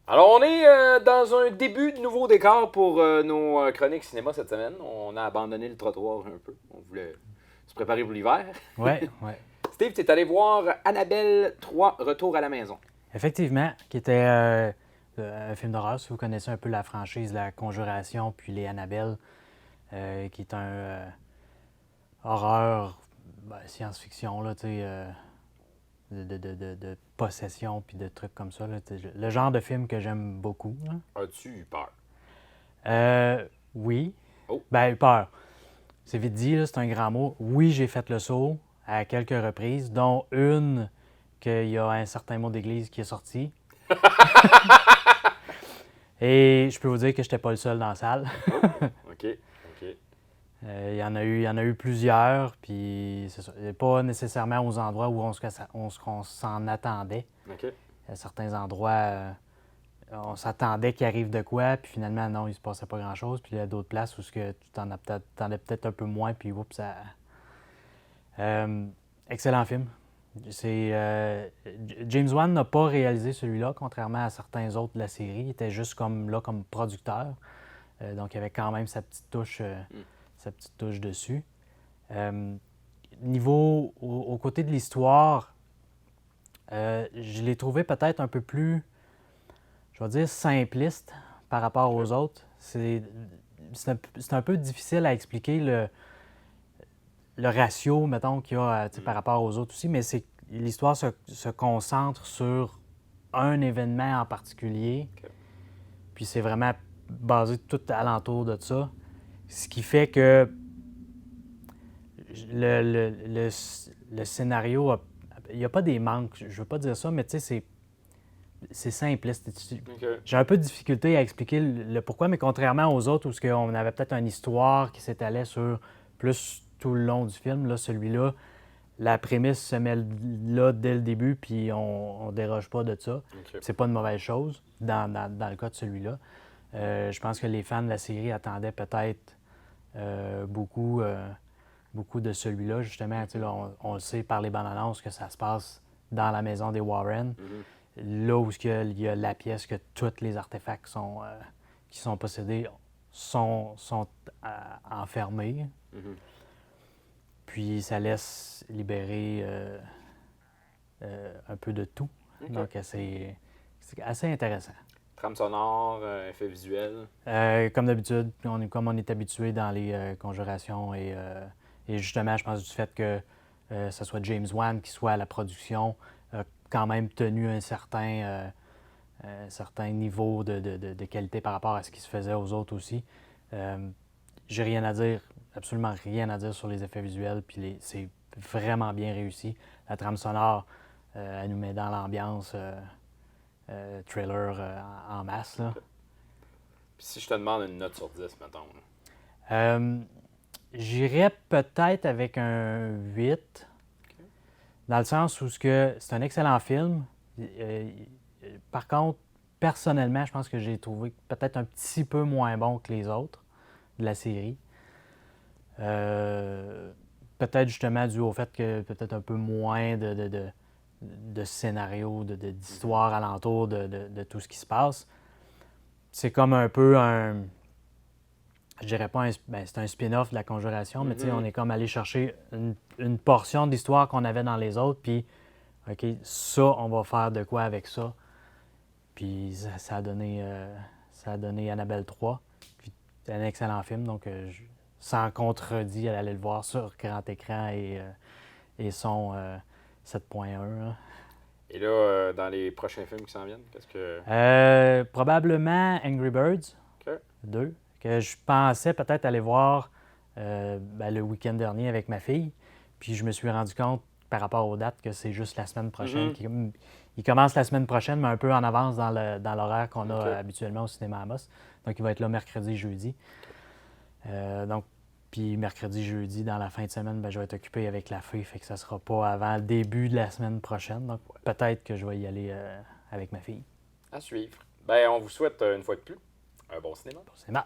Alors, on est dans un début de nouveau décor pour nos chroniques cinéma cette semaine. On a abandonné le trottoir un peu. On voulait se préparer pour l'hiver. Ouais, ouais. Steve, tu es allé voir Annabelle 3, Retour à la maison. Effectivement, qui était un film d'horreur, si vous connaissez un peu la franchise, La Conjuration, puis les Annabelle, qui est un horreur, science-fiction, là, tu sais, de possession, puis de trucs comme ça. Là, le genre de film que j'aime beaucoup. Là. As-tu eu peur? Oui. Oh, Ben, peur. C'est vite dit, là, c'est un grand mot. Oui, j'ai fait le saut à quelques reprises, dont une qu'il y a un certain mot d'église qui est sorti. Et je peux vous dire que je n'étais pas le seul dans la salle. oh, ok, ok. Il y en a eu plusieurs, puis c'est ça. Pas nécessairement aux endroits où on s'en attendait. Ok. Il y a certains endroits, on s'attendait qu'il arrive de quoi, puis finalement, non, il se passait pas grand-chose. Puis il y a d'autres places où tu t'en as peut-être un peu moins, puis oups, ça... excellent film. James Wan n'a pas réalisé celui-là, contrairement à certains autres de la série. Il était juste comme là comme producteur. Donc il avait quand même sa petite touche dessus. Euh, au côté de l'histoire, je l'ai trouvé peut-être un peu plus, je vais dire, simpliste par rapport aux autres. C'est un peu difficile à expliquer le ratio, mettons, qu'il y a par rapport aux autres aussi, mais l'histoire se concentre sur un événement en particulier, Ok. puis c'est vraiment basé tout alentour de ça, ce qui fait que le scénario, il n'y a pas des manques, je veux pas dire ça, mais tu sais, c'est simpliste. Ok. J'ai un peu de difficulté à expliquer le pourquoi, mais contrairement aux autres où on avait peut-être une histoire qui s'étalait sur plus tout le long du film, là, celui-là, la prémisse se met là dès le début, puis on déroge pas de ça. Ok. C'est pas une mauvaise chose dans le cas de celui-là. Je pense que les fans de la série attendaient peut-être beaucoup de celui-là. Justement, là, on le sait par les bandes annonces que ça se passe dans la maison des Warren, Mhm. là où il y a la pièce que tous les artefacts qui sont possédés sont enfermés. Mhm. Puis ça laisse libérer un peu de tout. Ok. Donc c'est assez intéressant. Trame sonore, effet visuel. Comme d'habitude, comme on est habitué dans les conjurations et justement, je pense du fait que ce soit James Wan qui soit à la production, a quand même tenu un certain niveau de qualité par rapport à ce qui se faisait aux autres aussi. Euh, j'ai rien à dire, absolument rien à dire sur les effets visuels, puis c'est vraiment bien réussi. La trame sonore, elle nous met dans l'ambiance trailer en masse. Là. Ok. Puis si je te demande une note sur 10, mettons. Là. Euh, J'irais peut-être avec un 8, Ok. dans le sens où c'est un excellent film. Par contre, personnellement, je pense que j'ai trouvé peut-être un petit peu moins bon que les autres de la série. Euh, Peut-être justement dû au fait que peut-être un peu moins de scénario, Mhm. d'histoire alentour de tout ce qui se passe. C'est comme un peu je dirais pas c'est un spin-off de la Conjuration, mais tu sais, on Mhm. est comme allé chercher une portion d'histoire qu'on avait dans les autres, puis OK, ça, on va faire de quoi avec ça. Puis ça a donné Annabelle 3. Puis c'est un excellent film, donc sans contredit, elle allait le voir sur grand écran et son 7.1. Là. Et là, dans les prochains films qui s'en viennent, qu'est-ce que. Probablement Angry Birds Ok. 2, que je pensais peut-être aller voir le week-end dernier avec ma fille. Puis je me suis rendu compte par rapport aux dates que c'est juste la semaine prochaine. Mhm. Il commence la semaine prochaine, mais un peu en avance dans l'horaire qu'on a Ok. habituellement au cinéma Amos. Donc il va être là mercredi, jeudi. Donc, puis mercredi, jeudi, dans la fin de semaine, je vais être occupé avec la fille, fait que ça sera pas avant le début de la semaine prochaine. Donc peut-être que je vais y aller avec ma fille. À suivre. Ben, on vous souhaite une fois de plus un bon cinéma. Bon, c'est mal.